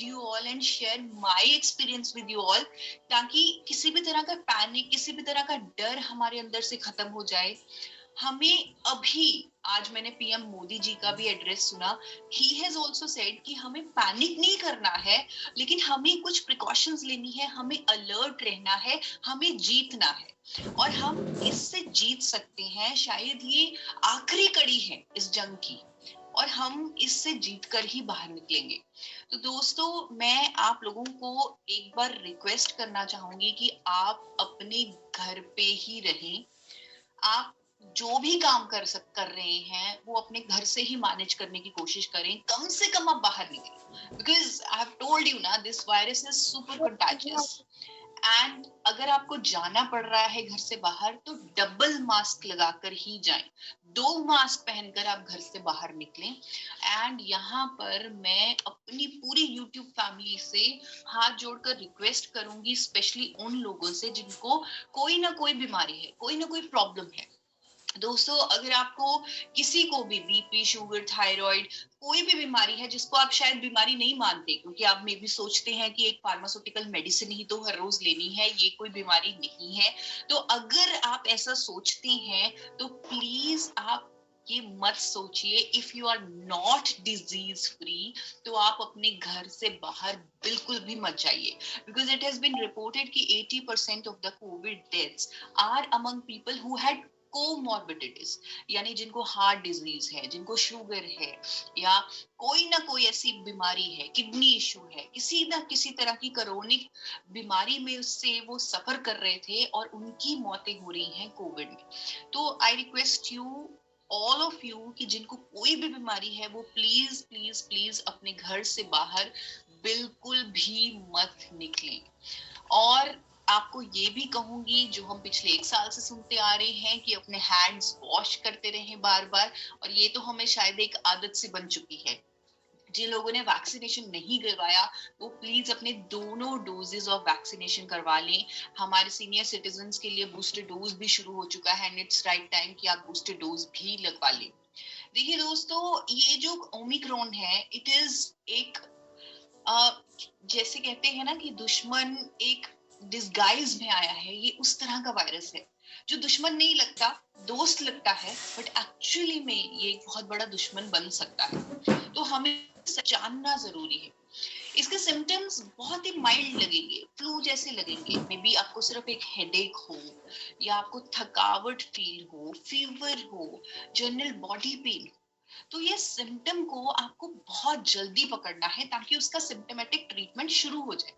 you all and share my experience with you all, ताकि किसी भी तरह का पैनिक, किसी भी तरह का डर हमारे अंदर से खत्म हो जाए। हमें अभी, आज मैंने पीएम मोदी जी का भी एड्रेस सुना, ही हैज आल्सो सेड कि हमें पैनिक नहीं करना है, लेकिन हमें कुछ प्रिकॉशंस लेनी है, हमें अलर्ट रहना है, हमें जीतना है और हम इससे जीत सकते हैं। शायद ये आखिरी कड़ी है इस जंग की और हम इससे जीतकर ही बाहर निकलेंगे। तो दोस्तों, मैं आप लोगों को एक बार रिक्वेस्ट करना चाहूंगी कि आप अपने घर पे ही रहें। आप जो भी काम कर रहे हैं वो अपने घर से ही मैनेज करने की कोशिश करें। कम से कम आप बाहर निकलें, because I have told you ना, this virus is super contagious. And अगर आपको जाना पड़ रहा है घर से बाहर तो डबल मास्क लगाकर ही जाएं। 2 मास्क पहनकर आप घर से बाहर निकलें। एंड यहाँ पर मैं अपनी पूरी YouTube फैमिली से हाथ जोड़कर रिक्वेस्ट करूंगी, स्पेशली उन लोगों से जिनको कोई ना कोई बीमारी है, कोई ना कोई प्रॉब्लम है। दोस्तों, अगर आपको किसी को भी बीपी, शुगर, थायराइड, कोई भी बीमारी है जिसको आप शायद बीमारी नहीं मानते, क्योंकि आप में भी सोचते हैं कि एक फार्मास्यूटिकल मेडिसिन ही तो हर रोज लेनी है, ये कोई बीमारी नहीं है। तो अगर आप ऐसा सोचते हैं तो प्लीज आप ये मत सोचिए। If you are not disease free तो आप अपने घर से बाहर बिल्कुल भी मत जाइए, because it has been reported कि 80% of the COVID deaths are among people who had comorbidities, यानी जिनको हार्ट डिजीज है, जिनको शुगर है, या कोई ना कोई ऐसी बीमारी है, किडनी इशू है, किसी ना किसी तरह की क्रोनिक बीमारी में उससे वो सफर कर रहे थे और उनकी मौतें हो रही हैं कोविड में। तो I request you, all of you, कि जिनको कोई भी बीमारी है वो प्लीज प्लीज प्लीज अपने घर से बाहर बिल्कुल भी मत निकलें। और आपको ये भी कहूंगी, जो हम पिछले 1 साल से सुनते आ रहे हैं कि अपने हैंड्स वॉश करते रहें बार बार, और ये तो हमें शायद एक आदत सी बन चुकी है। जिन लोगों ने वैक्सीनेशन नहीं करवाया वो प्लीज अपने दोनों डोजेस ऑफ वैक्सीनेशन करवा लें। हमारे सीनियर सिटीजन्स के लिए बूस्टर डोज भी शुरू हो चुका है एंड इट्स राइट टाइम कि आप बूस्टर डोज भी लगवा लें। देखिए दोस्तों, ये जो ओमिक्रॉन है, इट इज एक जैसे कहते हैं ना कि दुश्मन एक डिस्गाइज में आया है। ये उस तरह का वायरस है जो दुश्मन नहीं लगता, दोस्त लगता है, बट एक्चुअली में ये एक बहुत बड़ा दुश्मन बन सकता है। तो हमें जानना जरूरी है। इसके सिम्टम्स बहुत ही माइल्ड लगेंगे, फ्लू जैसे लगेंगे। मे बी आपको सिर्फ एक हेडेक हो, या आपको थकावट फील हो, फीवर हो, जनरल बॉडी पेन। तो ये सिम्टम को आपको बहुत जल्दी पकड़ना है ताकि उसका सिम्टोमेटिक ट्रीटमेंट शुरू हो जाए।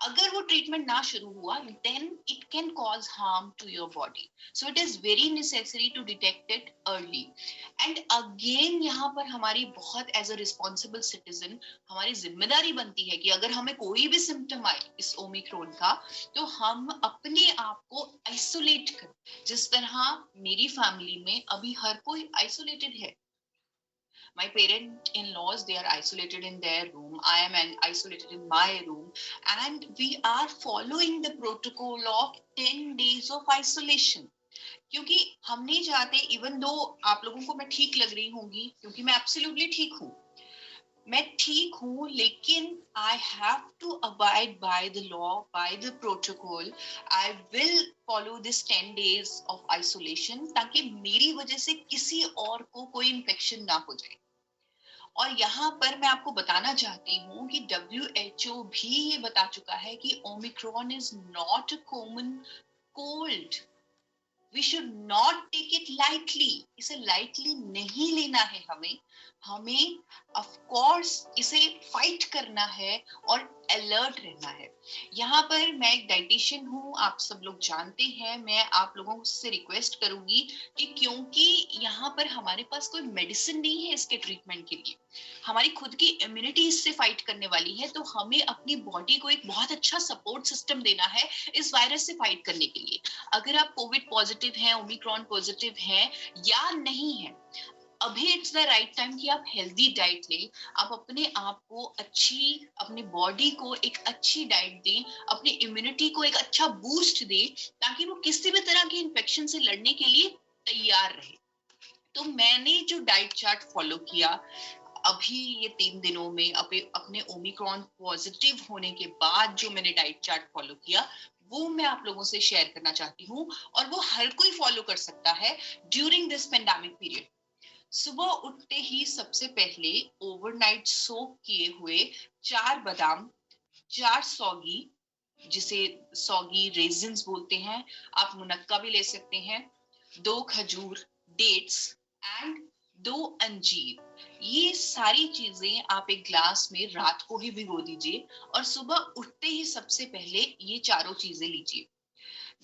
अगर वो ट्रीटमेंट ना शुरू हुआ then it can cause harm to your body, so it is very necessary to detect it early. And again, यहाँ पर हमारी बहुत as a responsible citizen हमारी जिम्मेदारी बनती है कि अगर हमें कोई भी सिम्टम आए इस ओमिक्रॉन का तो हम अपने आप को आइसोलेट करें, जिस तरह मेरी फैमिली में अभी हर कोई आइसोलेटेड है। My parent-in-laws, they are isolated in their room. I am isolated in my room. And we are following the protocol of 10 days of isolation. क्योंकि हम नहीं चाहते, इवन दो आप लोगों को मैं ठीक लग रही होंगी, क्योंकि मैं एब्सोल्युटली ठीक हूँ, मैं ठीक हूँ, लेकिन I have to abide by the law, by the protocol. I will follow this 10 days of isolation ताकि मेरी वजह से किसी और को कोई इन्फेक्शन ना हो जाए। और यहाँ पर मैं आपको बताना चाहती हूँ कि WHO भी ये बता चुका है कि Omicron is not a common cold. We should not take it lightly. इसे lightly नहीं लेना है हमें of course इसे fight करना है और alert रहना है। यहाँ पर मैं एक डाइटिशियन हूँ, आप सब लोग जानते हैं। मैं आप लोगों से रिक्वेस्ट करूंगी कि क्योंकि यहाँ पर हमारे पास कोई मेडिसिन नहीं है इसके ट्रीटमेंट के लिए, हमारी खुद की इम्यूनिटी इससे फाइट करने वाली है, तो हमें अपनी बॉडी को एक बहुत अच्छा सपोर्ट सिस्टम देना है इस वायरस से फाइट करने के लिए। अगर आप कोविड पॉजिटिव हैं, ओमिक्रॉन पॉजिटिव हैं या नहीं है, अभी इट्स द राइट टाइम कि आप हेल्दी डाइट लें, आप अपने आप को अपनी बॉडी को एक अच्छी डाइट दें, अपनी इम्यूनिटी को एक अच्छा बूस्ट दें ताकि वो किसी भी तरह की इन्फेक्शन से लड़ने के लिए तैयार रहे। तो मैंने जो डाइट चार्ट फॉलो किया, अभी ये 3 दिनों में अपने ओमिक्रॉन पॉजिटिव होने के बाद जो मैंने डाइट चार्ट फॉलो किया वो मैं आप लोगों से शेयर करना चाहती हूँ, और वो हर कोई फॉलो कर सकता है ड्यूरिंग दिस पेंडेमिक पीरियड। सुबह उठते ही सबसे पहले ओवरनाइट सोक किए हुए 4 बादाम, 4 सौगी, जिसे सौगी रेजिन्स बोलते हैं, आप मुनक्का भी ले सकते हैं, 2 खजूर, डेट्स एंड 2 अंजीर। ये सारी चीजें आप एक ग्लास में रात को ही भिगो दीजिए और सुबह उठते ही सबसे पहले ये चारों चीजें लीजिए।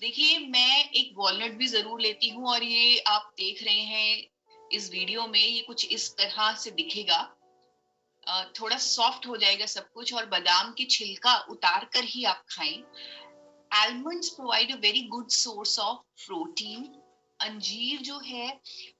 देखिए, मैं एक वॉलनट भी जरूर लेती हूँ और ये आप देख रहे हैं इस वीडियो में, ये कुछ इस तरह से दिखेगा, थोड़ा सॉफ्ट हो जाएगा सब कुछ, और बादाम की छिलका उतार कर ही आप खाएं। Almonds provide a very good source of protein. अंजीर जो है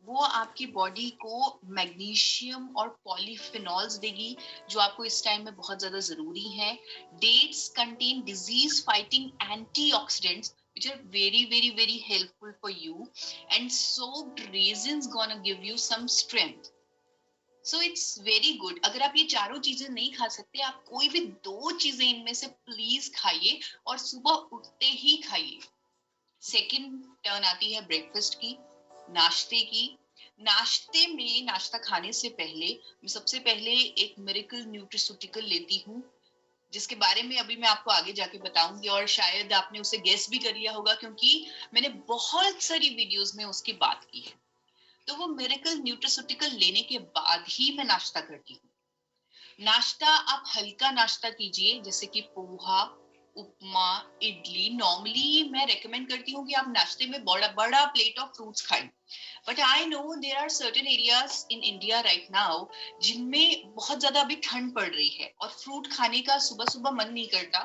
वो आपकी बॉडी को मैग्नीशियम और पॉलीफिनॉल्स देगी, जो आपको इस टाइम में बहुत ज्यादा जरूरी है। Dates contain disease fighting antioxidants which are very very very helpful for you, and soaked raisins gonna give you some strength. So it's very good. अगर आप ये चारों चीजें नहीं खा सकते, आप कोई भी 2 चीजें इनमें से प्लीज खाइए और सुबह उठते ही खाइए। सेकंड टर्न आती है ब्रेकफास्ट की, नाश्ते की। नाश्ते में, नाश्ता खाने से पहले मैं सबसे पहले एक मिरेकल न्यूट्रिस्यूटिकल लेती हूँ, जिसके बारे में अभी मैं आपको आगे जाके बताऊंगी, और शायद आपने उसे गेस भी कर लिया होगा क्योंकि मैंने बहुत सारी वीडियोस में उसकी बात की है। तो वो मिरेकल न्यूट्रिस्यूटिकल लेने के बाद ही मैं नाश्ता करती हूँ। नाश्ता आप हल्का नाश्ता कीजिए, जैसे कि पोहा, उपमा, इडली। नॉर्मली मैं रेकमेंड करती हूँ कि आप नाश्ते में बड़ा बड़ा प्लेट ऑफ फ्रूट्स खाएं, but I know there are certain areas in India right now जिनमें बहुत ज्यादा अभी ठंड पड़ रही है और फ्रूट खाने का सुबह सुबह मन नहीं करता।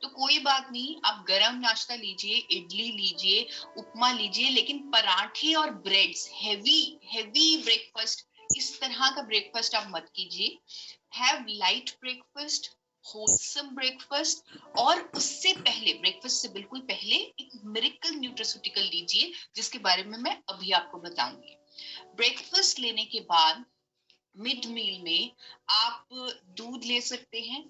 तो कोई बात नहीं, आप गरम नाश्ता लीजिए, इडली लीजिए, उपमा लीजिए, लेकिन पराठे और ब्रेड्स, हेवी हेवी ब्रेकफास्ट, इस तरह का ब्रेकफास्ट आप मत कीजिए। Have light breakfast, wholesome breakfast, और उससे पहले, ब्रेकफास्ट से बिल्कुल पहले एक मिरेकल न्यूट्रिस्यूटिकल लीजिए, जिसके बारे में मैं अभी आपको बताऊंगी। ब्रेकफास्ट लेने के बाद मिड मील में आप दूध ले सकते हैं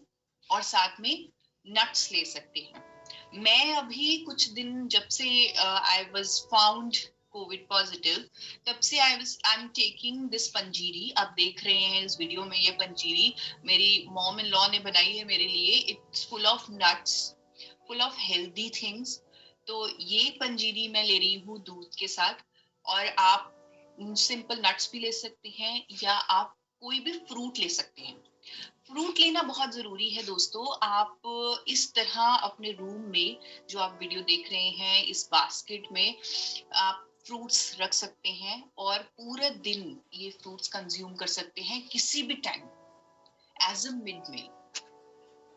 और साथ में नट्स ले सकते हैं। मैं अभी कुछ दिन, जब से I was found Covid positive, तब से आई एम टेकिंग दिस पंजीरी। आप देख रहे हैं इस वीडियो में, ये पंजीरी मेरी मॉम इन लॉ ने बनाई है मेरे लिए। It's full of nuts, full of healthy things. तो ये पंजीरी मैं ले रही हूँ दूध के साथ, और आप सिंपल नट्स भी ले सकते हैं या आप कोई भी फ्रूट ले सकते हैं। फ्रूट लेना बहुत जरूरी है दोस्तों। आप इस तरह अपने रूम में, जो आप वीडियो देख रहे हैं, इस बास्केट में आप फ्रूट्स रख सकते हैं और पूरा दिन ये फ्रूट्स कंज्यूम कर सकते हैं किसी भी टाइम एज अ मिड मील।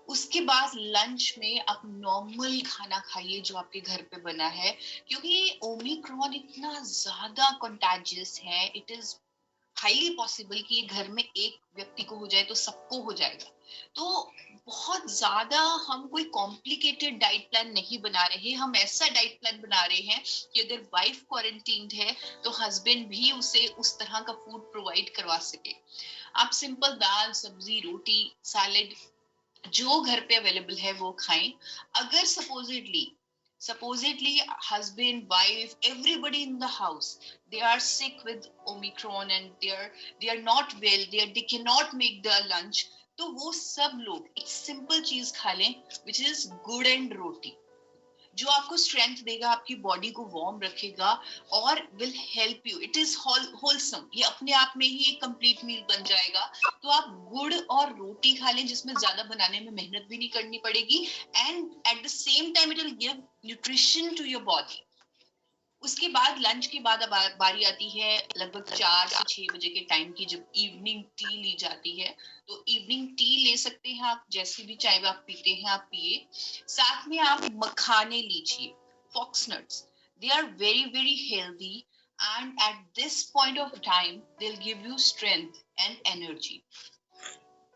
उसके बाद लंच में आप नॉर्मल खाना खाइए जो आपके घर पे बना है, क्योंकि ओमिक्रॉन इतना ज्यादा कंटेजियस है, इट इज हाईली पॉसिबल कि घर में एक व्यक्ति को हो जाए तो सबको हो जाएगा। तो बहुत ज्यादा हम कोई कॉम्प्लिकेटेड डाइट प्लान नहीं बना रहे, हम ऐसा डाइट प्लान बना रहे हैं कि अगर वाइफ क्वारंटीन्ड है तो हस्बैंड भी उसे उस तरह का फूड प्रोवाइड करवा सके। आप सिंपल दाल, सब्जी, रोटी, सैलेड जो घर पे अवेलेबल है वो खाएं। अगर supposedly husband, wife, everybody in the house, they are sick with omicron and they are not well, they cannot make the lunch, तो वो सब लोग एक सिंपल चीज खा लें, which is गुड़ एंड रोटी, जो आपको स्ट्रेंथ देगा, आपकी बॉडी को वार्म रखेगा और will help you. It is wholesome, ये अपने आप में ही एक कंप्लीट मील बन जाएगा। तो आप गुड़ और रोटी खा लें, जिसमें ज्यादा बनाने में मेहनत भी नहीं करनी पड़ेगी, and at the same time it will give nutrition to your body. उसके बाद लंच के बाद अब बारी आती है लगभग 4 से 6 बजे के टाइम की, जब इवनिंग टी ली जाती है। तो इवनिंग टी ले सकते हैं आप, जैसी भी चाय आप पीते हैं आप पिए। साथ में आप मखाने लीजिए, fox nuts, they are very very healthy, and at this point of time they will give you strength and energy.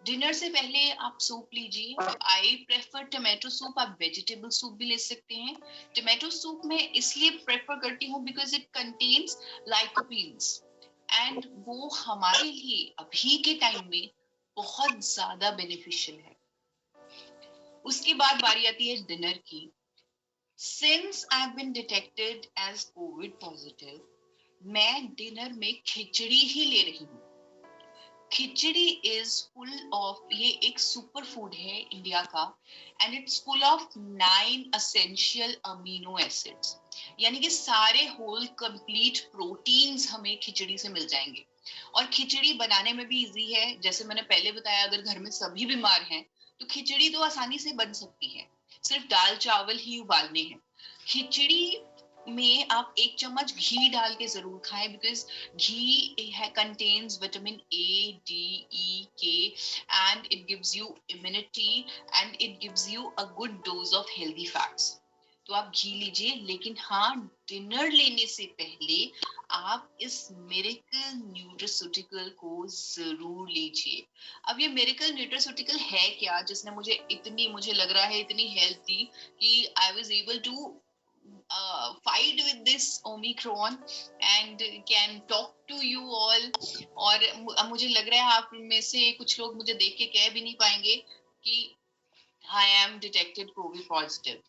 Dinner से पहले आप सूप लीजिए। आई प्रेफर टोमेटो सूप, आप वेजिटेबल सूप भी ले सकते हैं। टोमेटो सूप मैं इसलिए प्रेफर करती हूँ बिकॉज इट कंटेन्स लाइकोपीन्स, एंड वो हमारे लिए अभी के टाइम में बहुत ज्यादा बेनिफिशियल है। उसके बाद बारी आती है डिनर की। Since I have been detected as COVID positive, मैं डिनर में खिचड़ी ही ले रही हूँ। खिचड़ी इज फुल ऑफ, ये एक सुपर फूड है इंडिया का, and it's full of 9 essential amino acids, यानी कि सारे होल कंप्लीट प्रोटीन्स हमें खिचड़ी से मिल जाएंगे। और खिचड़ी बनाने में भी इजी है, जैसे मैंने पहले बताया, अगर घर में सभी बीमार हैं तो खिचड़ी तो आसानी से बन सकती है, सिर्फ दाल चावल ही उबालने हैं। खिचड़ी में आप 1 चम्मच घी डाल के जरूर खाएं, because ghee contains vitamin A, D, E, K, and it gives you immunity and it gives you a good dose of healthy fats. तो आप घी लीजिए, लेकिन हाँ, डिनर लेने से पहले आप इस मिरेकल न्यूट्रास्यूटिकल को जरूर लीजिए। अब ये मिरेकल न्यूट्रास्यूटिकल है क्या, जिसने मुझे लग रहा है इतनी हेल्प दी कि I was able to fight with this Omicron and can talk to you all। और मुझे लग रहा है आप में से कुछ लोग मुझे देख के कह भी नहीं पाएंगे कि I am detected COVID positive।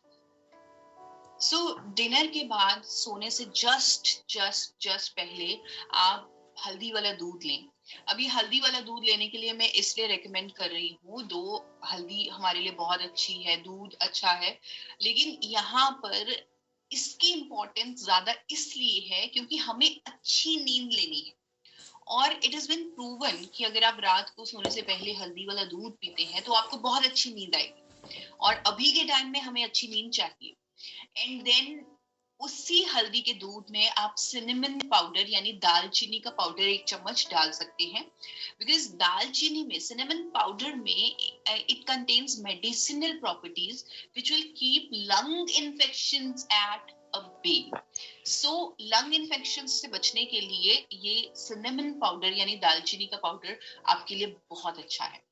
So dinner के बाद सोने से जस्ट पहले आप हल्दी वाला दूध लें। अब ये हल्दी वाला दूध लेने के लिए मैं इसलिए रेकमेंड कर रही हूँ, हल्दी हमारे लिए बहुत अच्छी है, दूध अच्छा है, लेकिन यहाँ पर इसकी इम्पोर्टेंस ज्यादा इसलिए है क्योंकि हमें अच्छी नींद लेनी है। और इट इज बिन प्रूवन कि अगर आप रात को सोने से पहले हल्दी वाला दूध पीते हैं तो आपको बहुत अच्छी नींद आएगी। और अभी के टाइम में हमें अच्छी नींद चाहिए। एंड देन उसी हल्दी के दूध में आप सिनेमन पाउडर यानी दालचीनी का पाउडर 1 चम्मच डाल सकते हैं, बिकॉज दालचीनी में, सिनेमन पाउडर में, it contains medicinal properties which will keep lung infections at a bay. So lung infection से बचने के लिए ये सिनेमन पाउडर यानी दालचीनी का पाउडर आपके लिए बहुत अच्छा है।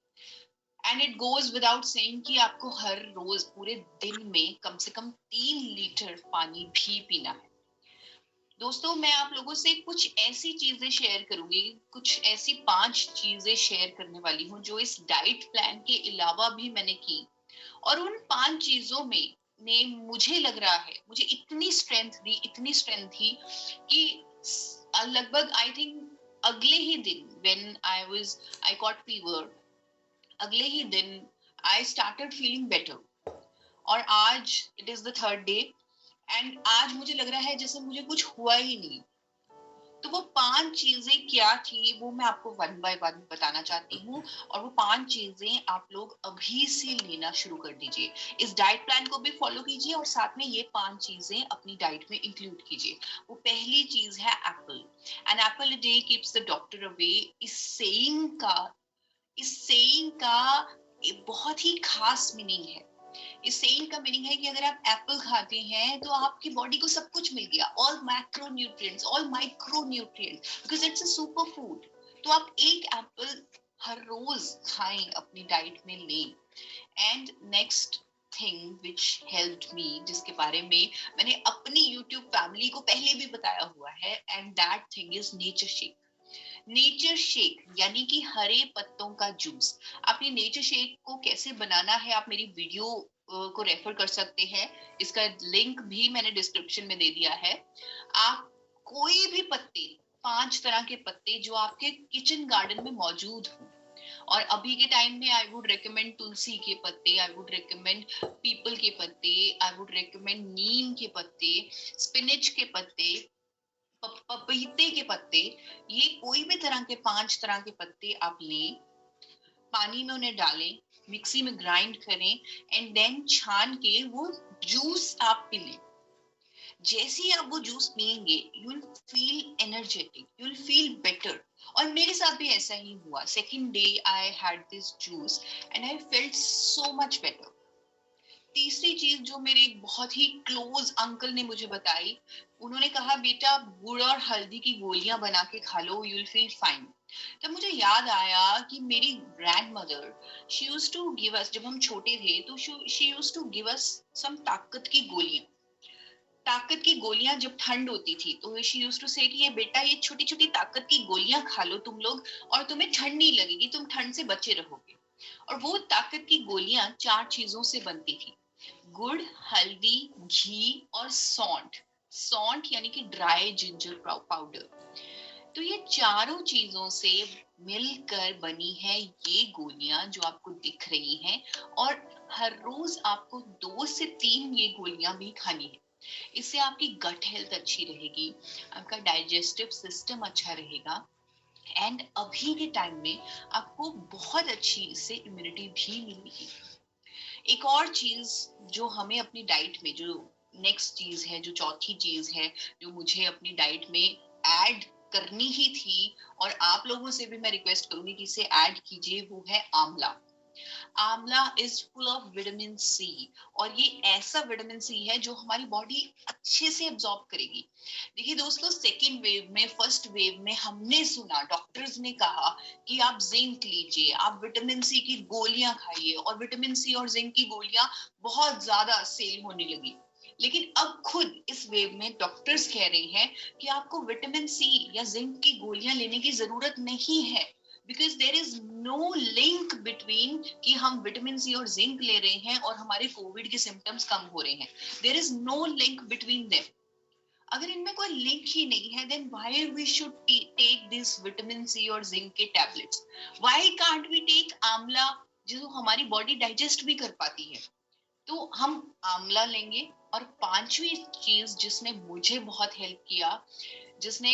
And it goes without saying कि आपको हर रोज पूरे दिन में कम से कम 3 लीटर पानी भी पीना है। दोस्तों, मैं आप लोगों से कुछ ऐसी चीजें शेयर करूंगी, कुछ ऐसी 5 चीजें शेयर करने वाली हूँ जो इस डाइट प्लान के अलावा भी मैंने की। और उन 5 चीजों में ने मुझे लग रहा है, मुझे इतनी स्ट्रेंथ दी कि लगभग आई थिंक अगले ही दिन व्हेन आई गॉट फीवर, अगले ही दिन आई स्टार्टेड फीलिंग बेटर। और आज it is the 3rd day and आज मुझे लग रहा है जैसे मुझे कुछ हुआ ही नहीं। तो वो 5 चीजें क्या थी वो मैं आपको 1 बाय 1 बताना चाहती हूँ। और वो 5 चीजें आप लोग अभी से लेना शुरू कर दीजिए, इस डाइट प्लान को भी फॉलो कीजिए और साथ में ये 5 चीजें अपनी डाइट में इंक्लूड कीजिए। वो पहली चीज है apple. An apple a day keeps the doctor away. इस सेइंग का एक बहुत ही खास मीनिंग है। इस सेइंग का मीनिंग है कि अगर आप एप्पल खाते हैं तो आपकी बॉडी को सब कुछ मिल गया, all macronutrients, all micronutrients, because it's a super food. तो आप एक एप्पल हर रोज खाएं, अपनी डाइट में लें। And next thing which helped me, जिसके बारे में मैंने अपनी यूट्यूब फैमिली को पहले भी बताया हुआ है, and that thing is nature shake. Nature shake यानी कि हरे पत्तों का जूस। आपने नेचर शेक को कैसे बनाना है आप मेरी वीडियो को रेफर कर सकते हैं, इसका लिंक भी मैंने डिस्क्रिप्शन में दे दिया है। आप कोई भी पत्ते, 5 तरह के पत्ते जो आपके किचन गार्डन में मौजूद हो, और अभी के टाइम में आई वुड रिकमेंड तुलसी के पत्ते, आई वुड रिकमेंड पीपल के पत्ते, आई वुड रिकमेंड नीम के पत्ते, स्पिनच के पत्ते, पपीते के पत्ते, ये कोई भी तरह के 5 तरह के पत्ते आप लें, पानी में उन्हें डालें, मिक्सी में ग्राइंड करें एंड देन छान के वो जूस आप पी लें। जैसे ही आप वो जूस पिएंगे you will feel energetic, you will feel better. और मेरे साथ भी ऐसा ही हुआ। 2nd day I had this juice and I felt so much better. तीसरी चीज जो मेरे बहुत ही क्लोज अंकल ने मुझे बताई, उन्होंने कहा बेटा गुड़ और हल्दी की गोलियां बना के खा लो, यू विल फील फाइन। तब मुझे याद आया कि मेरी grandmother, she used to give us, जब हम छोटे थे तो she used to give us some ताकत की गोलियां। ताकत की गोलियां जब ठंड होती थी तो शी यूज्ड टू से कि ये बेटा ये छोटी छोटी ताकत की गोलियां खा लो तुम लोग, और तुम्हें ठंड नहीं लगेगी, तुम ठंड से बचे रहोगे। और वो ताकत की गोलियां 4 चीजों से बनती थी: गुड़, हल्दी, घी और सौंठ। सौंठ यानी कि ड्राई जिंजर पाउडर। तो ये चारों चीजों से मिलकर बनी है ये गोलियां जो आपको दिख रही हैं, और हर रोज आपको 2 से 3 ये गोलियां भी खानी है। इससे आपकी गट हेल्थ अच्छी रहेगी, आपका डाइजेस्टिव सिस्टम अच्छा रहेगा, एंड अभी के टाइम में आपको बहुत अच्छी इससे इम्यूनिटी भी मिलेगी। एक और चीज जो हमें अपनी डाइट में, जो नेक्स्ट चीज है, जो चौथी चीज है जो मुझे अपनी डाइट में ऐड करनी ही थी, और आप लोगों से भी मैं रिक्वेस्ट करूंगी कि इसे ऐड कीजिए, वो है amla. Amla is full of vitamin C, और ये ऐसा विटामिन सी है जो हमारी बॉडी अच्छे से एब्जॉर्ब करेगी। देखिए दोस्तों, सेकेंड वेव में, फर्स्ट वेव में हमने सुना, डॉक्टर्स ने कहा कि आप जिंक लीजिए, आप विटामिन सी की गोलियां खाइए, और विटामिन सी और जिंक की गोलियां बहुत ज्यादा सेल होने लगी। लेकिन अब खुद इस वेव में डॉक्टर्स कह रहे हैं कि आपको विटामिन सी या जिंक की गोलियां लेने की जरूरत नहीं है, because there is no link between कि हम विटामिन सी और जिंक ले रहे हैं और हमारे कोविड के सिम्टम्स कम हो रहे हैं। There is no link between them. अगर इनमें कोई लिंक ही नहीं है, then why we should take this vitamin C और जिंक के tablets? Why can't we take amla, जो हमारी बॉडी डाइजेस्ट भी कर पाती है? तो हम आंवला लेंगे। और पांचवी चीज जिसने मुझे बहुत हेल्प किया, जिसने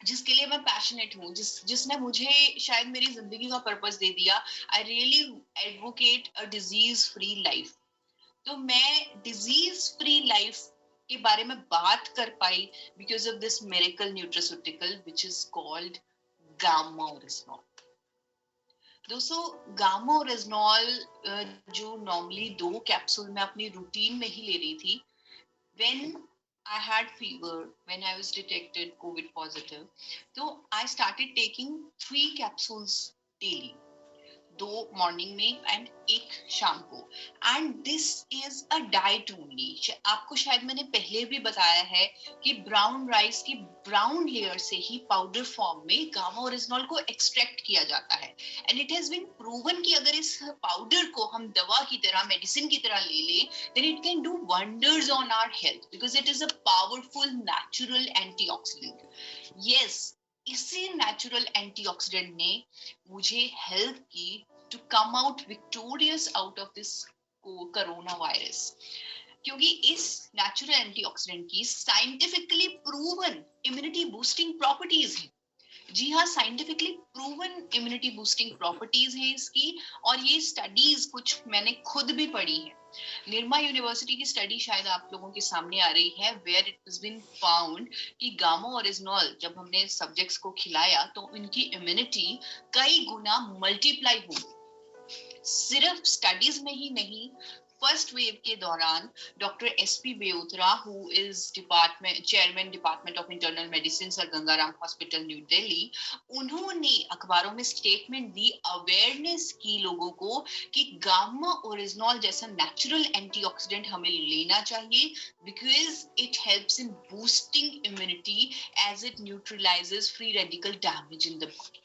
जिसके लिए मैं पैशनेट हूँ, जिसने मुझे शायद मेरी जिंदगी का पर्पस दे दिया, I really advocate a disease free life. तो मैं डिजीज फ्री लाइफ के बारे में बात कर पाई because of this miracle nutraceutical which is called gamma oryzanol. दोस्तों, गामा ओरिजिनॉल जो नॉर्मली 2 कैप्सूल मैं अपनी रूटीन में ही ले रही थी, when I had fever, when I was detected COVID positive, so I started taking 3 capsules daily. 2 morning में and 1 शाम को। And this is a diet only. आपको शायद मैंने पहले भी बताया है कि ब्राउन राइस की ब्राउन लेयर से ही पाउडर फॉर्म में गामा ओरिजिनॉल को एक्सट्रैक्ट किया जाता है, and it has been proven कि अगर इस पाउडर को हम दवा की तरह, मेडिसिन की तरह ले लें, then it can do wonders on our health because it is a powerful natural antioxidant. Yes, इसी नेचुरल एंटीऑक्सीडेंट ने मुझे हेल्प की to come out victorious out of this corona virus, क्योंकि इस नेचुरल एंटीऑक्सीडेंट की scientifically proven immunity boosting properties हैं। जी हाँ, scientifically proven immunity boosting properties हैं इसकी, और ये स्टडीज कुछ मैंने खुद भी पढ़ी है। निर्मा यूनिवर्सिटी की स्टडी शायद आप लोगों के सामने आ रही है, where it has been found कि गामा ओरिजिनॉल जब हमने सब्जेक्ट्स को खिलाया तो उनकी इम्यूनिटी कई गुना मल्टीप्लाई हो गई। सिर्फ स्टडीज में ही नहीं, फर्स्ट वेव के दौरान doctor SP बेउतरा, who is chairman department of internal medicine, sir Gangaram hospital, new Delhi, उन्होंने अखबारों में स्टेटमेंट दी, अवेयरनेस की लोगों को कि गामा ओरिजिनॉल जैसा नेचुरल एंटीऑक्सीडेंट हमें लेना चाहिए, because it helps in boosting immunity as it neutralizes free radical damage in the body.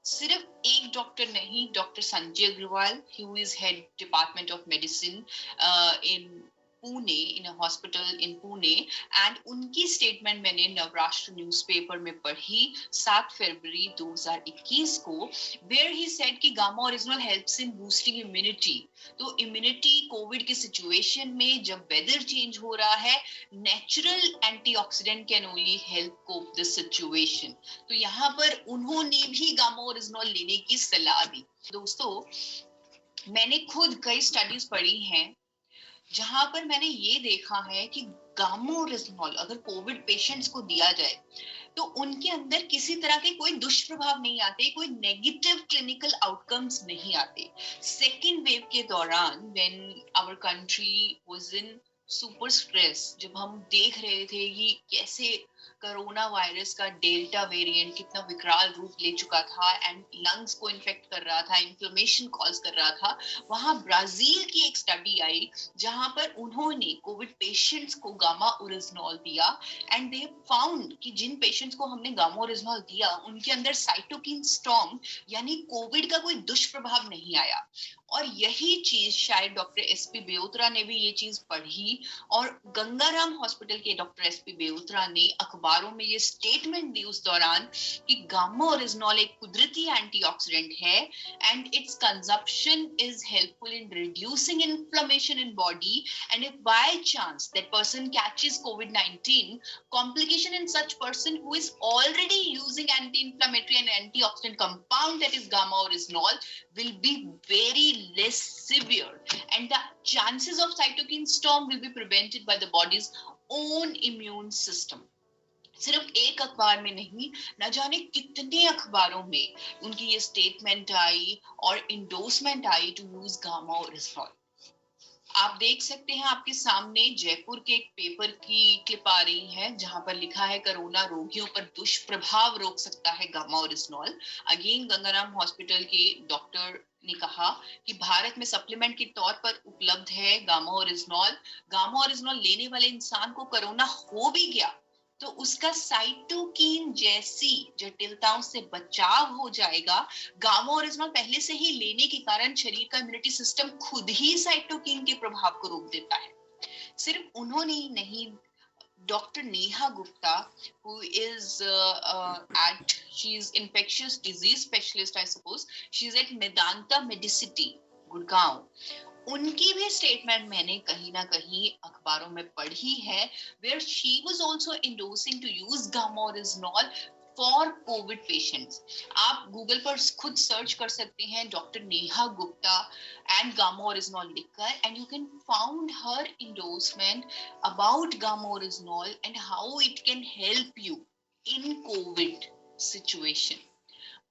सिर्फ एक डॉक्टर नहीं, doctor Sanjay Agarwal, who is head department of medicine in Pune, in a hospital in Pune, and उनकी statement मैंने Navrashtra newspaper में पढ़ी 7 फरवरी 2021 को, where he said कि gamma original helps in boosting immunity. तो इम्यूनिटी कोविड की सिचुएशन में, जब वेदर चेंज हो रहा है, natural antioxidant can only help cope this situation. तो यहाँ पर उन्होंने भी गामा ओरिजिनॉल लेने की सलाह दी। दोस्तों, मैंने खुद कई स्टडीज पढ़ी हैं जहां पर मैंने ये देखा है कि गामा ओरिजिनॉल अगर कोविड पेशेंट्स को दिया जाए तो उनके अंदर किसी तरह के कोई दुष्प्रभाव नहीं आते, कोई नेगेटिव क्लिनिकल आउटकम्स नहीं आते। सेकेंड वेव के दौरान, when our country was in super stress, जब हम देख रहे थे कि कैसे कोरोना वायरस का डेल्टा वेरिएंट कितना विकराल रूप ले चुका था एंड लंग्स को इन्फेक्ट कर रहा था, इन्फ्लेमेशन कॉज कर रहा था, वहां ब्राजील की एक स्टडी आई जहां पर उन्होंने कोविड पेशेंट्स को गामा ओरिजिनॉल दिया एंड दे फाउंड कि जिन पेशेंट्स को हमने गामा ओरिजिनॉल दिया उनके अंदर साइटोकिन स्टॉर्म यानी कोविड का कोई दुष्प्रभाव नहीं आया। और यही चीज शायद डॉक्टर एसपी बेउत्रा ने भी ये चीज पढ़ी और गंगाराम हॉस्पिटल के डॉक्टर एसपी बेउत्रा ने अखबारों में ये स्टेटमेंट दी उस दौरान कि गामा ओरिजिनॉल एक कुदरती एंटीऑक्सीडेंट है and it's consumption is helpful in reducing inflammation in body and if by chance that person catches covid, complication in such person who is already using anti-inflammatory and antioxidant compound that is gamma oryzanol will be very less severe and the chances of cytokine storm will be prevented by the body's own immune system. सिर्फ एक अखबार में नहीं, न जाने कितने अखबारों में उनकी ये स्टेटमेंट आई और इंडोर्समेंट आई टू यूज गामा ओरिजिनॉल। आप देख सकते हैं आपके सामने जयपुर के एक पेपर की क्लिप आ रही है जहां पर लिखा है कोरोना रोगियों पर दुष्प्रभाव रोक सकता है gamma oryzanol. Again Gangaram hospital के डॉक्टर ने कहा कि भारत में सप्लीमेंट के तौर पर उपलब्ध है गामा ओरिजिनॉल। गामा ओरिजिनॉल लेने वाले इंसान को कोरोना हो भी गया तो उसका साइटोकिन जैसी जटिलताओं से बचाव हो जाएगा। गामा ओरिजिनॉल पहले से ही लेने के कारण शरीर का इम्यूनिटी सिस्टम खुद ही साइटोकिन के प्रभाव को रोक देता है। सिर्फ उन्होंने ही नहीं, doctor Neha Gupta who is she is infectious disease specialist I suppose, she is at Medanta Medicity Gurgaon, उनकी भी स्टेटमेंट मैंने कहीं ना कहीं अखबारों में पढ़ी है where she was also endorsing to use gamma oryzanol for COVID patients। आप गूगल पर खुद सर्च कर सकते हैं doctor Neha Gupta and gamma oryzanol लिखकर and you can found her endorsement about gamma oryzanol and how it can help you in COVID situation.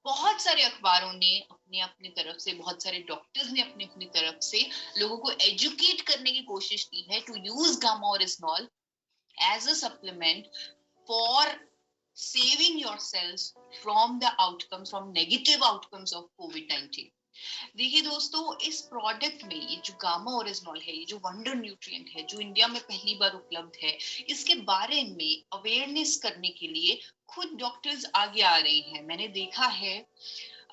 बहुत सारे अखबारों ने अपने अपनी तरफ से, बहुत सारे डॉक्टर्स ने अपनी अपनी तरफ से लोगों को एजुकेट करने की कोशिश की है to use gamma oryzanol as a supplement for saving yourselves from the outcomes, from negative outcomes of COVID-19। देखिए दोस्तों, इस प्रोडक्ट में ये जो गामा ओरिजिनॉल है, ये जो वंडर न्यूट्रिएंट है जो इंडिया में पहली बार उपलब्ध है, इसके बारे में अवेयरनेस करने के लिए खुद डॉक्टर्स आगे आ रहे हैं। मैंने देखा है,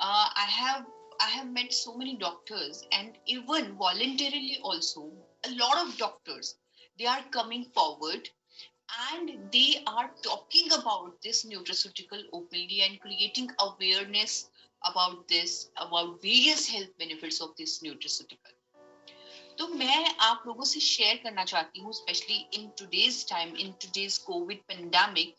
I have met so many doctors and even voluntarily also a lot of doctors, they are coming forward and they are talking about this nutraceutical openly and creating awareness about this, about various health benefits of this nutraceutical। तो मैं आप लोगों से share करना चाहती हूँ, specially in today's time, in today's Covid pandemic,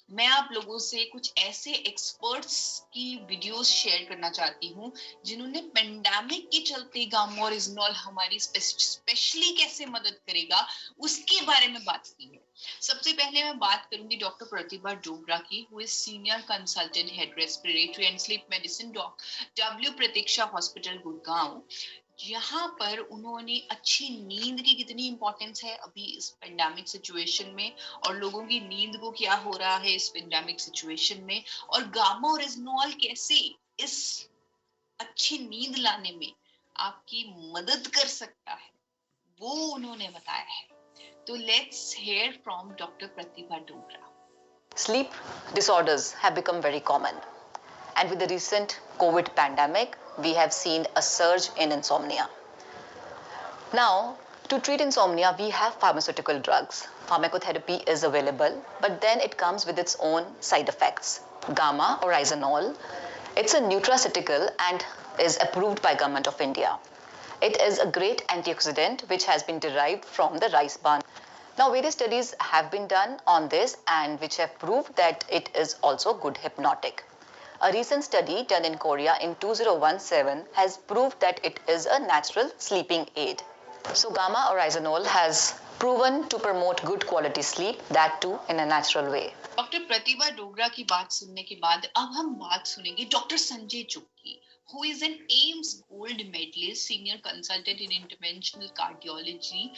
मैं आप लोगों से कुछ ऐसे एक्सपर्ट्स की वीडियोस शेयर करना चाहती हूँ जिन्होंने पेंडेमिक के चलते गामा ओरिजिनॉल हमारी स्पेशली कैसे मदद करेगा उसके बारे में बात की है। सबसे पहले मैं बात करूंगी डॉक्टर प्रतिभा डोगरा की, who is senior consultant head respiratory and sleep medicine W Pratiksha hospital Gurgaon. यहाँ पर उन्होंने अच्छी नींद की कितनी इंपॉर्टेंस है अभी इस पेंडेमिक सिचुएशन में और लोगों की नींद को क्या हो रहा है इस पेंडेमिक सिचुएशन में, और गामा ओरिजिनॉल कैसे इस अच्छी नींद लाने में आपकी मदद कर सकता है, वो उन्होंने बताया है। तो let's hear from doctor Pratibha Dogra. Sleep disorders have become very common, and with the recent COVID pandemic, we have seen a surge in insomnia. Now, to treat insomnia, we have pharmaceutical drugs. Pharmacotherapy is available, but then it comes with its own side effects. Gamma oryzanol, it's a nutraceutical and is approved by Government of India. It is a great antioxidant which has been derived from the rice bran. Now, various studies have been done on this and which have proved that it is also good hypnotic. A recent study done in Korea in 2017 has proved that it is a natural sleeping aid. So, gamma oryzanol has proven to promote good quality sleep, that too in a natural way. Doctor Pratibha Dogra की बात सुनने के बाद अब हम बात सुनेंगे doctor Sanjay चुग की, who is an AIIMS gold medalist, senior consultant in interventional cardiology,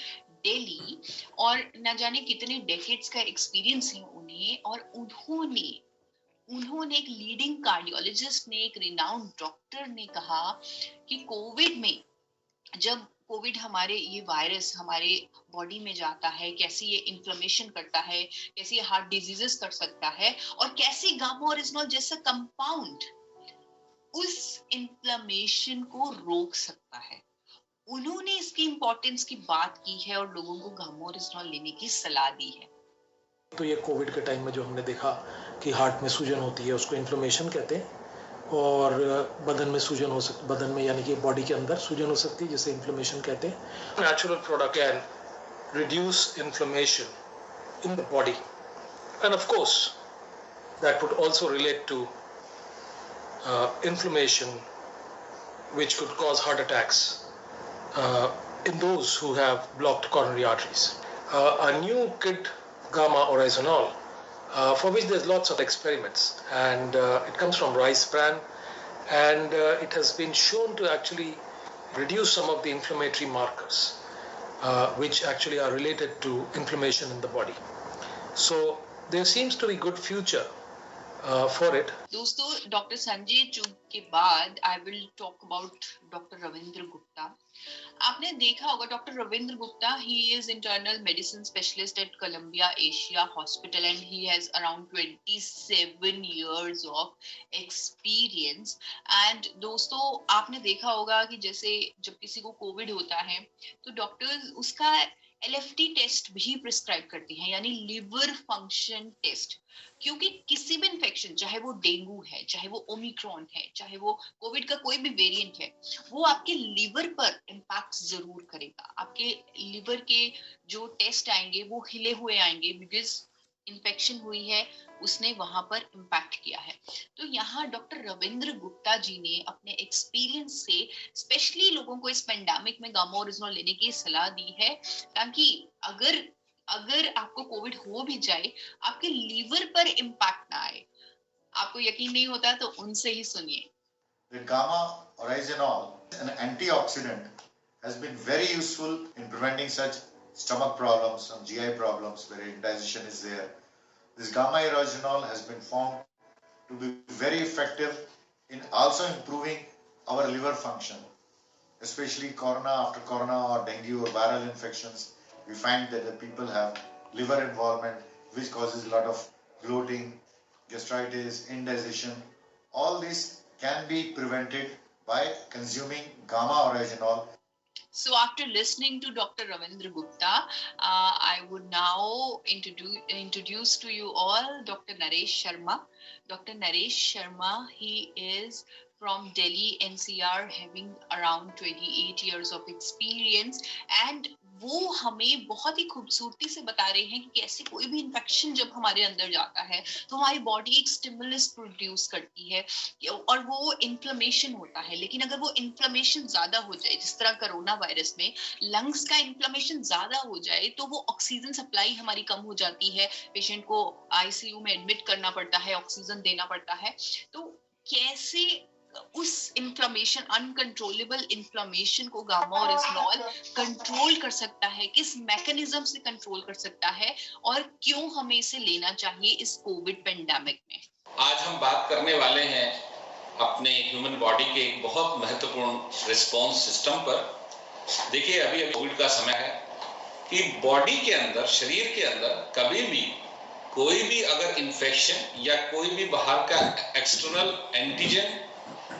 Delhi, और न जाने कितने डेकेड्स का एक्सपीरियंस है उन्हें, और उन्होंने एक लीडिंग कार्डियोलॉजिस्ट ने, एक रिनाउंड डॉक्टर ने कहा कि कोविड में, जब कोविड हमारे ये वायरस हमारे बॉडी में जाता है, कैसे ये इन्फ्लेमेशन करता है, कैसे ये हार्ट डिजीजेस कर सकता है, और कैसे गामा ओरिजिनल जैसा कंपाउंड उस इन्फ्लेमेशन को रोक सकता है। उन्होंने इसकी इम्पोर्टेंस की बात की है और लोगों को गामा ओरिजिनल लेने की सलाह दी है। तो ये कोविड के टाइम में जो हमने देखा कि हार्ट में सूजन होती है, उसको इन्फ्लेमेशन कहते हैं, और बदन में सूजन हो सकती, बदन में यानी कि बॉडी के अंदर सूजन हो सकती है, जिसे इन्फ्लेमेशन कहते हैं। Natural product can reduce inflammation in the body, and of course that would also relate to inflammation which could cause heart attacks in those who have blocked coronary arteries. A new kit, gamma oryzanol, for which there's lots of experiments, and it comes from rice bran, and it has been shown to actually reduce some of the inflammatory markers which actually are related to inflammation in the body. So there seems to be good future for it. दोस्तों, doctor Sanjay चुग के बाद I will talk about doctor Ravindra Gupta. आपने देखा होगा doctor Ravindra Gupta, he is internal medicine specialist at Columbia Asia hospital, and he has around 27 years of experience. And दोस्तों, आपने देखा होगा कि जैसे जब किसी को कोविड होता है तो डॉक्टर्स उसका LFT टेस्ट भी प्रिस्क्राइब करती हैं, यानी लिवर फंक्शन टेस्ट, क्योंकि किसी भी इन्फेक्शन, चाहे वो डेंगू है, चाहे वो ओमिक्रॉन है, चाहे वो कोविड का कोई भी वेरिएंट है, वो आपके लिवर पर इम्पैक्ट जरूर करेगा। आपके लिवर के जो टेस्ट आएंगे वो हिले हुए आएंगे, बिकॉज इन्फेक्शन हुई है, उसने वहां पर इम्पैक्ट किया है। तो यहाँ डॉक्टर रविंद्र गुप्ता जी ने अपने एक्सपीरियंस से स्पेशली लोगों को इस पेंडेमिक में गामा ओरिजिनल लेने की सलाह दी है, ताकि अगर आपको कोविड हो भी जाए, आपके लीवर पर इम्पैक्ट ना आए। आपको यकीन नहीं होता तो उनसे ही सुनिए। The gamma oryzanol, an antioxidant, has been very useful in preventing such stomach problems, some GI problems where indigestion is there. This gamma oryzanol has been found to be very effective in also improving our liver function, especially after corona or dengue or viral infections. We find that the people have liver involvement, which causes a lot of bloating, gastritis, indigestion. All this can be prevented by consuming gamma oryzanol. So after listening to Dr. Ravindra Gupta, I would now introduce to you all Dr. Naresh Sharma. Dr. Naresh Sharma, he is from Delhi NCR, having around 28 years of experience, and वो हमें बहुत ही खूबसूरती से बता रहे हैं कि कैसे कोई भी इन्फेक्शन जब हमारे अंदर जाता है तो हमारी बॉडी एक स्टिमुलस प्रोड्यूस करती है और वो इन्फ्लेमेशन होता है। लेकिन अगर वो इन्फ्लेमेशन ज्यादा हो जाए, जिस तरह कोरोना वायरस में लंग्स का इन्फ्लेमेशन ज्यादा हो जाए, तो वो ऑक्सीजन सप्लाई हमारी कम हो जाती है, पेशेंट को ICU में एडमिट करना पड़ता है, ऑक्सीजन देना पड़ता है। तो कैसे उस इन्फ्लेमेशन, अनकंट्रोलेबल इन्फ्लेमेशन को गामा ओरिजिनल कंट्रोल कर सकता है, किस मैकेनिज्म से कंट्रोल कर सकता है, और क्यों हमें इसे लेना चाहिए इस कोविड पेंडेमिक में। आज हम बात करने वाले हैं अपने ह्यूमन बॉडी के एक बहुत महत्वपूर्ण रिस्पॉन्स सिस्टम पर। देखिए, अभी कोविड का समय है कि बॉडी के अंदर, शरीर के अंदर कभी भी कोई भी अगर इन्फेक्शन या कोई भी बाहर का एक्सटर्नल एंटीजन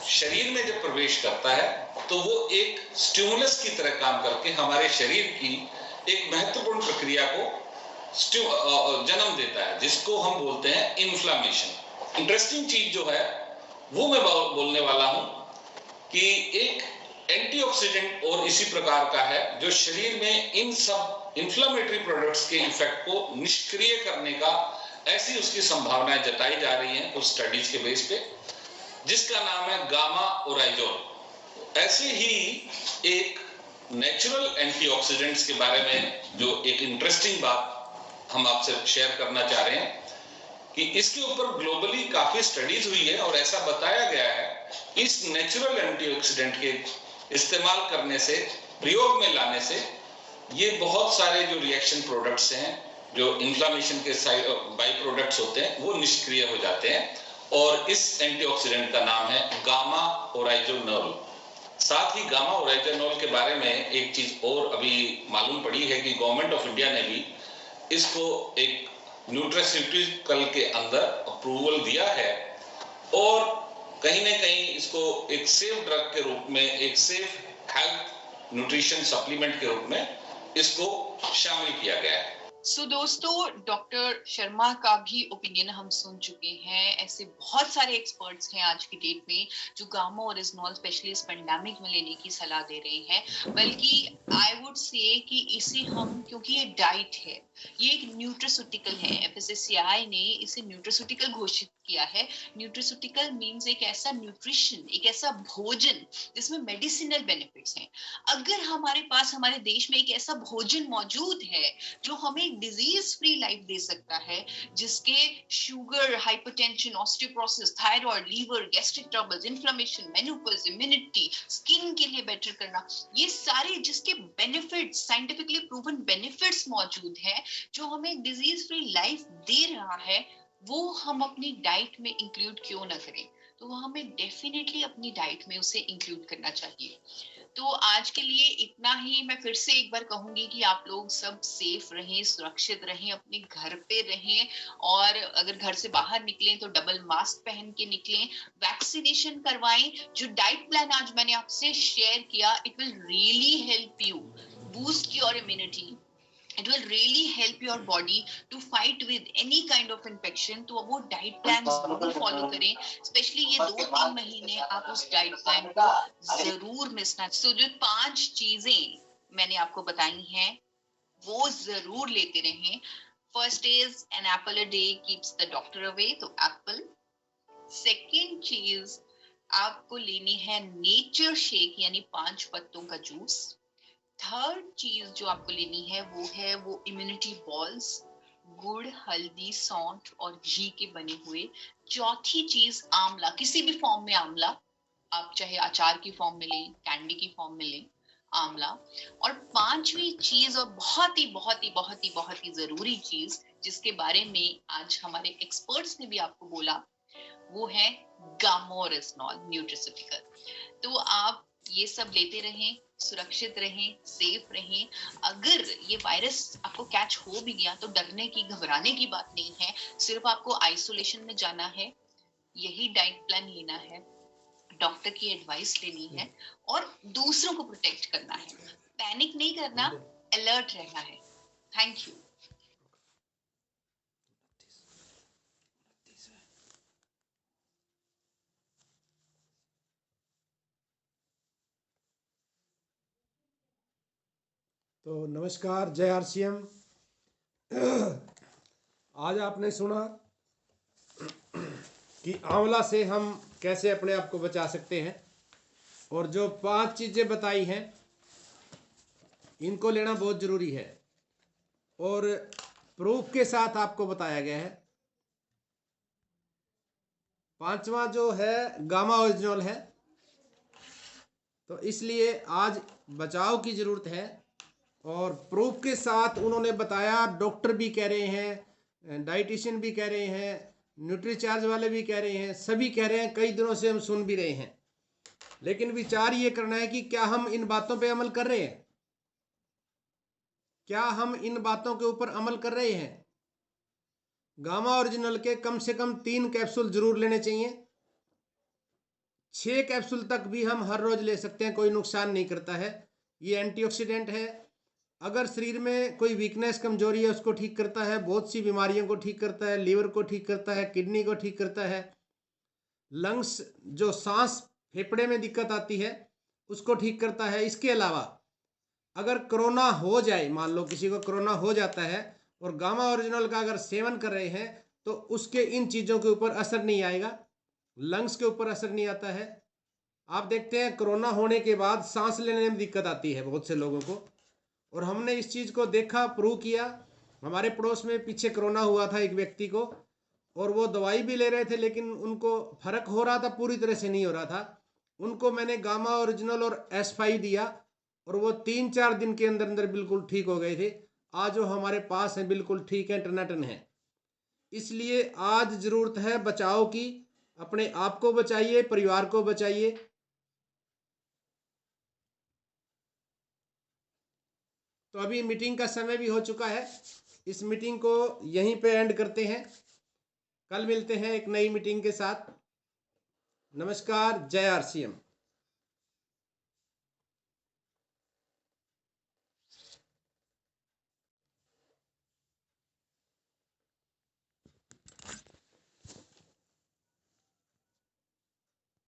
शरीर में जब प्रवेश करता है तो वो एक स्टिमुलस की तरह काम करके हमारे शरीर की एक महत्वपूर्ण प्रक्रिया को जन्म देता है, जिसको हम बोलते हैं इन्फ्लेमेशन। इंटरेस्टिंग चीज जो है वो मैं बोलने वाला हूं कि एक एंटीऑक्सीडेंट और इसी प्रकार का है जो शरीर में इन सब इन्फ्लेमेटरी प्रोडक्ट्स के इफेक्ट को निष्क्रिय करने का ऐसी उसकी संभावनाएं जताई जा रही हैं कुछ स्टडीज के बेस पे, जिसका नाम है गामा ओराइजोल। ऐसे ही एक नेचुरल एंटीऑक्सीडेंट्स के बारे में जो एक इंटरेस्टिंग बात हम आपसे शेयर करना चाह रहे हैं कि इसके ऊपर ग्लोबली काफी स्टडीज हुई है और ऐसा बताया गया है इस नेचुरल एंटीऑक्सीडेंट के इस्तेमाल करने से, प्रयोग में लाने से ये बहुत सारे जो रिएक्शन प्रोडक्ट्स हैं, जो इन्फ्लामेशन के बाई प्रोडक्ट्स होते हैं, वो निष्क्रिय हो जाते हैं और इस एंटीऑक्सीडेंट का नाम है गामा ओराइजोनोल। साथ ही गामा ओराइजोनोल के बारे में एक चीज और अभी मालूम पड़ी है कि गवर्नमेंट ऑफ इंडिया ने भी इसको एक न्यूट्रास्यूटिकल के अंदर अप्रूवल दिया है और कहीं ना कहीं इसको एक सेफ ड्रग के रूप में, एक सेफ हेल्थ न्यूट्रिशन सप्लीमेंट के रूप में इसको शामिल किया गया है। दोस्तों, डॉक्टर शर्मा का भी ओपिनियन हम सुन चुके हैं। ऐसे बहुत सारे एक्सपर्ट्स हैं आज की डेट में जो गामा ओरिजिनोल स्पेशली इस पेंडेमिक में लेने की सलाह दे रहे हैं। बल्कि आई वुड से कि इसे हम, क्योंकि ये डाइट है, ये एक न्यूट्रास्यूटिकल है, एफएसएससीआई ने इसे न्यूट्रास्यूटिकल घोषित किया है। न्यूट्रास्यूटिकल मींस एक ऐसा न्यूट्रिशन, एक ऐसा भोजन जिसमें मेडिसिनल बेनिफिट्स हैं। अगर हमारे पास, हमारे देश में एक ऐसा भोजन मौजूद है जो हमें डिजीज फ्री लाइफ दे सकता है, जिसके sugar, hypertension, osteoporosis, thyroid, liver, gastric troubles, inflammation, menopause, immunity, skin के लिए बेटर करना, ये सारे जिसके बेनिफिट्स, साइंटिफिकली प्रूवन बेनिफिट्स मौजूद है, जो हमें डिजीज फ्री लाइफ दे रहा है, वो हम अपनी डाइट में इंक्लूड क्यों ना करें? तो वो हमें डेफिनेटली अपनी डाइट में उसे इंक्लूड करना चाहिए। तो आज के लिए इतना ही। मैं फिर से एक बार कहूंगी कि आप लोग सब सेफ रहें, सुरक्षित रहें, अपने घर पे रहें और अगर घर से बाहर निकलें तो डबल मास्क पहन के निकलें, वैक्सीनेशन करवाएं। जो डाइट प्लान आज मैंने आपसे शेयर किया, it will really help you boost your immunity. It will really help your body to fight with any kind of infection. तो वो डाइट प्लान जरूर फॉलो करें, स्पेशली ये 2-3 महीने आप उस डाइट प्लान को जरूर मिस ना। तो जो 5 चीजें मैंने आपको बताई हैं वो जरूर लेते रहें। First is an apple a day keeps the doctor away, तो एप्पल। सेकेंड चीज आपको लेनी है नेचर शेक, यानी 5 पत्तों का जूस। थर्ड चीज जो आपको लेनी है वो इम्यूनिटी बॉल्स, गुड़, हल्दी, सौंठ और घी के बने हुए। चौथी चीज आंवला, किसी भी फॉर्म में आंवला, आप चाहे अचार की फॉर्म में लें, कैंडी की फॉर्म में लें, आंवला। और पांचवी चीज और बहुत ही जरूरी चीज जिसके बारे में आज हमारे एक्सपर्ट्स ने भी आपको बोला, वो है गामा ओरिजिनोल न्यूट्रास्यूटिकल। तो आप ये सब लेते रहें, सुरक्षित रहें, सेफ रहें। अगर ये वायरस आपको कैच हो भी गया तो डरने की, घबराने की बात नहीं है। सिर्फ आपको आइसोलेशन में जाना है, यही डाइट प्लान लेना है, डॉक्टर की एडवाइस लेनी है और दूसरों को प्रोटेक्ट करना है। पैनिक नहीं करना, अलर्ट रहना है। Thank you. तो नमस्कार, जय आरसीएम। आज आपने सुना कि आंवला से हम कैसे अपने आप को बचा सकते हैं और जो 5 चीज़ें बताई हैं इनको लेना बहुत ज़रूरी है और प्रूफ के साथ आपको बताया गया है। 5वां जो है गामा ओरिजिनोल है, तो इसलिए आज बचाव की ज़रूरत है और प्रूफ के साथ उन्होंने बताया। डॉक्टर भी कह रहे हैं, डाइटिशियन भी कह रहे हैं, न्यूट्रीचार्ज वाले भी कह रहे हैं, सभी कह रहे हैं, कई दिनों से हम सुन भी रहे हैं। लेकिन विचार ये करना है कि क्या हम इन बातों पे अमल कर रहे हैं? क्या हम इन बातों के ऊपर अमल कर रहे हैं? गामा ओरिजिनल के कम से कम 3 कैप्सूल जरूर लेने चाहिए। 6 कैप्सूल तक भी हम हर रोज ले सकते हैं, कोई नुकसान नहीं करता है। ये एंटीऑक्सीडेंट है। अगर शरीर में कोई वीकनेस, कमजोरी है, उसको ठीक करता है, बहुत सी बीमारियों को ठीक करता है, लीवर को ठीक करता है, किडनी को ठीक करता है, लंग्स, जो सांस फेफड़े में दिक्कत आती है उसको ठीक करता है। इसके अलावा अगर कोरोना हो जाए, मान लो किसी को कोरोना हो जाता है और गामा ओरिजिनल का अगर सेवन कर रहे हैं तो उसके इन चीज़ों के ऊपर असर नहीं आएगा, लंग्स के ऊपर असर नहीं आता है। आप देखते हैं कोरोना होने के बाद सांस लेने में दिक्कत आती है बहुत से लोगों को, और हमने इस चीज़ को देखा, प्रूव किया। हमारे पड़ोस में पीछे कोरोना हुआ था एक व्यक्ति को, और वो दवाई भी ले रहे थे लेकिन उनको फर्क हो रहा था, पूरी तरह से नहीं हो रहा था। उनको मैंने गामा ओरिजिनल और S5 दिया, और वो 3-4 दिन के अंदर अंदर बिल्कुल ठीक हो गए थे। आज जो हमारे पास है बिल्कुल ठीक है, टनाटन है। इसलिए आज ज़रूरत है बचाव की। अपने आप को बचाइए, परिवार को बचाइए। तो अभी मीटिंग का समय भी हो चुका है, इस मीटिंग को यहीं पे एंड करते हैं। कल मिलते हैं एक नई मीटिंग के साथ। नमस्कार, जय आरसीएम।